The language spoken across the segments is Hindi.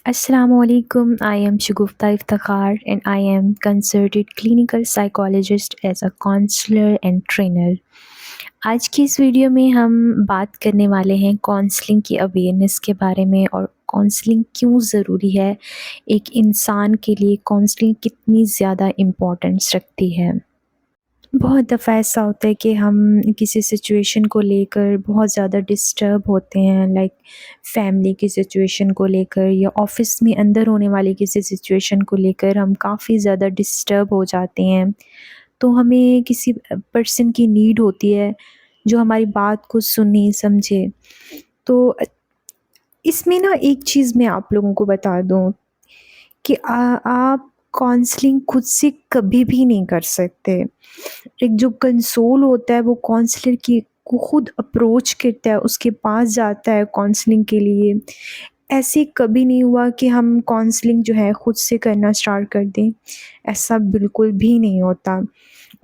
Assalamualaikum. I am Shagufta Iftikhar and I am consulted clinical psychologist as a counselor and trainer. आज की इस वीडियो में हम बात करने वाले हैं काउंसलिंग की अवेयरनेस के बारे में और काउंसलिंग क्यों ज़रूरी है, एक इंसान के लिए काउंसलिंग कितनी ज़्यादा इम्पोर्टेंस रखती है। बहुत दफ़ा ऐसा होता है कि हम किसी सिचुएशन को लेकर बहुत ज़्यादा डिस्टर्ब होते हैं, लाइक फैमिली की सिचुएशन को लेकर या ऑफ़िस में अंदर होने वाली किसी सिचुएशन को लेकर हम काफ़ी ज़्यादा डिस्टर्ब हो जाते हैं। तो हमें किसी पर्सन की नीड होती है जो हमारी बात को सुने, समझे। तो इसमें ना एक चीज़ मैं आप लोगों को बता दूँ कि आप काउंसलिंग खुद से कभी भी नहीं कर सकते। एक जो कंसोल होता है वो काउंसलर की को खुद अप्रोच करता है, उसके पास जाता है काउंसलिंग के लिए। ऐसे कभी नहीं हुआ कि हम काउंसलिंग जो है खुद से करना स्टार्ट कर दें, ऐसा बिल्कुल भी नहीं होता।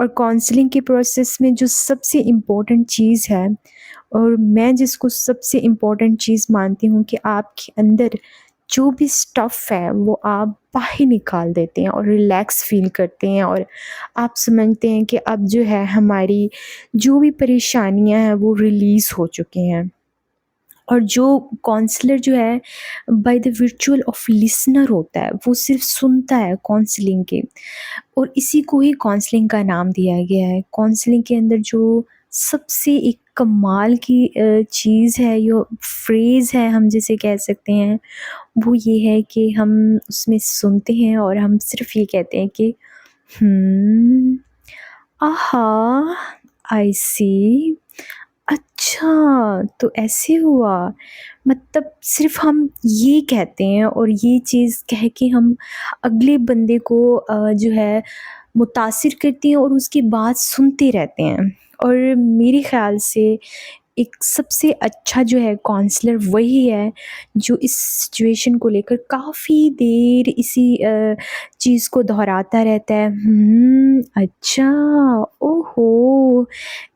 और काउंसलिंग के प्रोसेस में जो सबसे इम्पोर्टेंट चीज़ है और मैं जिसको सबसे इम्पोर्टेंट चीज़ मानती हूँ कि आपके अंदर जो भी स्टफ़ है वो आप बाहर निकाल देते हैं और रिलैक्स फ़ील करते हैं और आप समझते हैं कि अब जो है हमारी जो भी परेशानियाँ हैं वो रिलीज़ हो चुकी हैं। और जो काउंसलर जो है by the virtual of listener होता है, वो सिर्फ़ सुनता है काउंसलिंग के, और इसी को ही काउंसलिंग का नाम दिया गया है। काउंसलिंग के अंदर जो सबसे एक कमाल की चीज़ है, यो फ्रेज़ है हम जिसे कह सकते हैं, वो ये है कि हम उसमें सुनते हैं और हम सिर्फ़ ये कहते हैं कि हुँ, आहा! आई सी, अच्छा, तो ऐसे हुआ। मतलब सिर्फ़ हम ये कहते हैं और ये चीज़ कह के हम अगले बंदे को जो है मुतासिर करते हैं और उसकी बात सुनते रहते हैं। और मेरे ख़्याल से एक सबसे अच्छा जो है काउंसलर वही है जो इस सिचुएशन को लेकर काफ़ी देर इसी चीज़ को दोहराता रहता है, अच्छा, ओहो!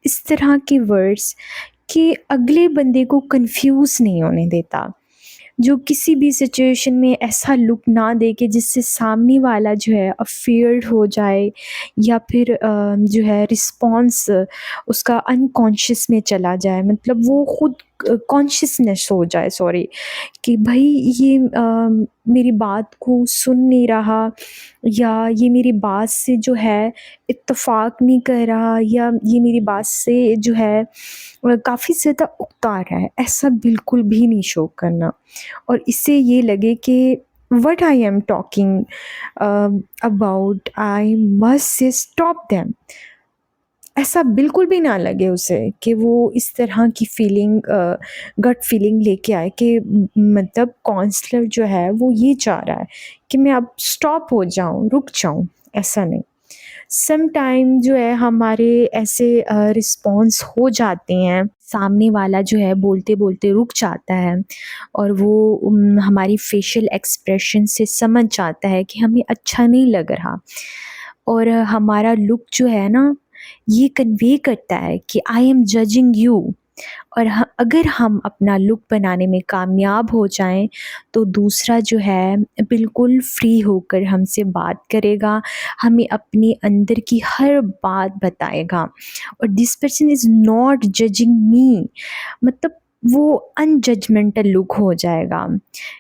इस तरह के वर्ड्स कि अगले बंदे को कन्फ्यूज़ नहीं होने देता। जो किसी भी सिचुएशन में ऐसा लुक ना दे कि जिससे सामने वाला जो है अफ़ियर्ड हो जाए या फिर जो है रिस्पॉन्स उसका अनकॉन्शियस में चला जाए, मतलब वो खुद कॉन्शियसनेस हो जाए, सॉरी, कि भाई ये मेरी बात को सुन नहीं रहा या ये मेरी बात से जो है इत्तेफ़ाक नहीं कर रहा या ये मेरी बात से जो है काफ़ी ज़्यादा उकता रहा है, ऐसा बिल्कुल भी नहीं शो करना। और इससे ये लगे कि what I am talking about, I must say stop them. ऐसा बिल्कुल भी ना लगे उसे कि वो इस तरह की फीलिंग गट फीलिंग लेके आए कि मतलब काउंसलर जो है वो ये चाह रहा है कि मैं अब स्टॉप हो जाऊँ, रुक जाऊँ, ऐसा नहीं। सम टाइम जो है हमारे ऐसे रिस्पॉन्स हो जाते हैं, सामने वाला जो है बोलते-बोलते रुक जाता है और वो हमारी फेशियल एक्सप्रेशन से समझ जाता है कि हमें अच्छा नहीं लग रहा, और हमारा लुक जो है ना, ये कन्वे करता है कि आई एम जजिंग यू। और अगर हम अपना लुक बनाने में कामयाब हो जाएं तो दूसरा जो है बिल्कुल फ्री होकर हमसे बात करेगा, हमें अपने अंदर की हर बात बताएगा और this person is not judging me, मतलब वो अनजजमेंटल लुक हो जाएगा।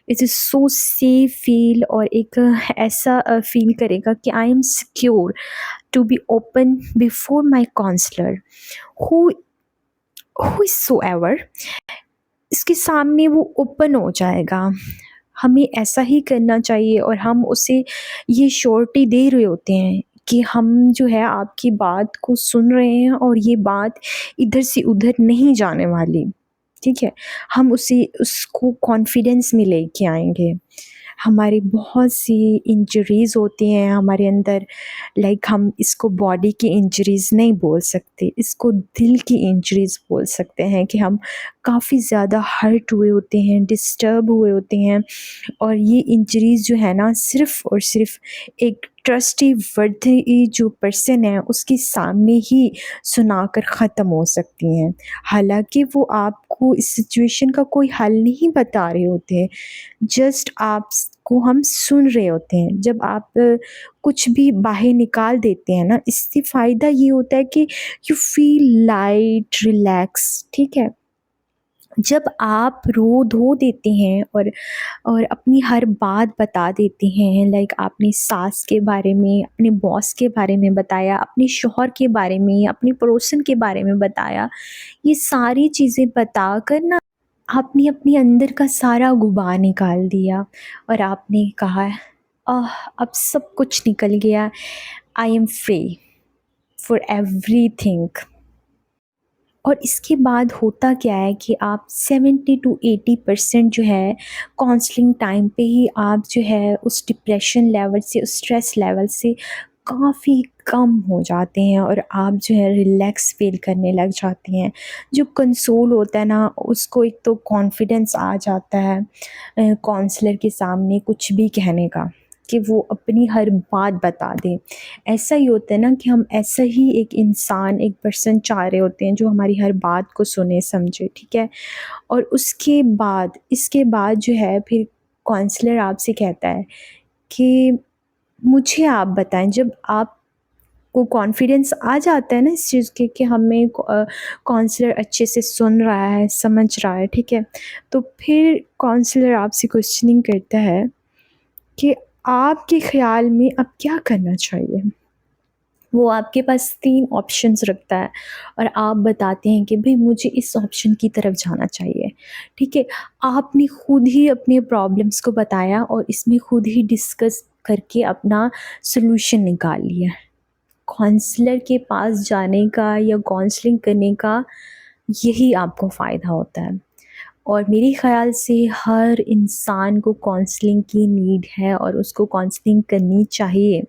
It is so safe feel, और एक ऐसा फील करेगा कि I am secure to be open before my counsellor who whosoever, इसके सामने वो ओपन हो जाएगा। हमें ऐसा ही करना चाहिए और हम उसे ये श्योरिटी दे रहे होते हैं कि हम जो है आपकी बात को सुन रहे हैं और ये बात इधर से उधर नहीं जाने वाली, ठीक है? हम उसे उसको कॉन्फिडेंस में लेके आएँगे। हमारी बहुत सी इंजरीज़ होती हैं हमारे अंदर, लाइक हम इसको बॉडी की इंजरीज़ नहीं बोल सकते, इसको दिल की इंजरीज़ बोल सकते हैं कि हम काफ़ी ज़्यादा हर्ट हुए होते हैं, डिस्टर्ब हुए होते हैं, और ये इंजरीज़ जो है ना सिर्फ़ और सिर्फ़ एक ट्रस्टी वर्दी जो पर्सन है उसके सामने ही सुनाकर ख़त्म हो सकती हैं। हालाँकि वो आपको इस सिचुएशन का कोई हल नहीं बता रहे होते, जस्ट आप को हम सुन रहे होते हैं। जब आप कुछ भी बाहर निकाल देते हैं ना, इससे फ़ायदा ये होता है कि यू फ़ील लाइट, रिलैक्स, ठीक है? जब आप रो धो देते हैं और अपनी हर बात बता देते हैं, लाइक आपने सास के बारे में, अपने बॉस के बारे में बताया, अपने शौहर के बारे में, अपने पड़ोसन के बारे में बताया, ये सारी चीज़ें बताकर ना आपने अपने अंदर का सारा गुबार निकाल दिया और आपने कहा, आह, अब सब कुछ निकल गया, I am free for everything. और इसके बाद होता क्या है कि आप 70 टू 80% जो है काउंसलिंग टाइम पे ही आप जो है उस डिप्रेशन लेवल से, उस स्ट्रेस लेवल से काफ़ी कम हो जाते हैं और आप जो है रिलैक्स फ़ील करने लग जाते हैं। जो कंसोल होता है ना, उसको एक तो कॉन्फिडेंस आ जाता है काउंसलर के सामने कुछ भी कहने का, कि वो अपनी हर बात बता दें। ऐसा ही होता है ना कि हम ऐसा ही एक इंसान, एक पर्सन चाह रहे होते हैं जो हमारी हर बात को सुने, समझे, ठीक है? और उसके बाद, इसके बाद जो है फिर काउंसलर आपसे कहता है कि मुझे आप बताएँ, जब आपको कॉन्फिडेंस आ जाता है ना इस चीज़ के कि हमें काउंसलर अच्छे से सुन रहा है, समझ रहा है, ठीक है? तो फिर काउंसलर आपसे क्वेश्चनिंग करता है कि आपके ख़्याल में अब क्या करना चाहिए? वो आपके पास 3 ऑप्शंस रखता है और आप बताते हैं कि भई मुझे इस ऑप्शन की तरफ जाना चाहिए, ठीक है? आपने खुद ही अपने प्रॉब्लम्स को बताया और इसमें खुद ही डिस्कस करके अपना सॉल्यूशन निकाल लिया। काउंसलर के पास जाने का या काउंसलिंग करने का यही आपको फ़ायदा होता है। और मेरे ख़्याल से हर इंसान को काउंसलिंग की नीड है और उसको काउंसलिंग करनी चाहिए,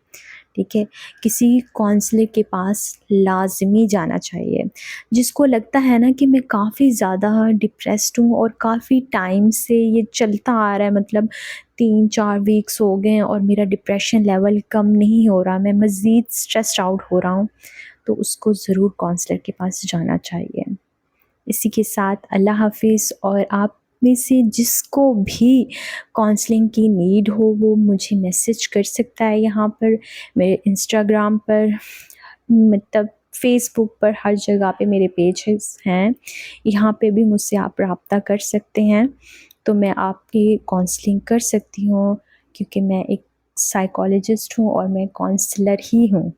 ठीक है? किसी काउंसलर के पास लाज़मी जाना चाहिए। जिसको लगता है ना कि मैं काफ़ी ज़्यादा डिप्रेस्ड हूँ और काफ़ी टाइम से ये चलता आ रहा है, मतलब 3-4 वीक्स हो गए हैं और मेरा डिप्रेशन लेवल कम नहीं हो रहा, मैं मज़ीद स्ट्रेस्ड आउट हो रहा हूँ, तो उसको ज़रूर काउंसलर के पास जाना चाहिए। इसी के साथ अल्लाह हाफ़िज़। और आप में से जिसको भी काउंसलिंग की नीड हो वो मुझे मैसेज कर सकता है यहाँ पर, मेरे इंस्टाग्राम पर, मतलब फ़ेसबुक पर, हर जगह पे मेरे पेजेस हैं। यहाँ पे भी मुझसे आप राब्ता कर सकते हैं। तो मैं आपकी काउंसलिंग कर सकती हूँ क्योंकि मैं एक साइकोलॉजिस्ट हूँ और मैं काउंसलर ही हूँ।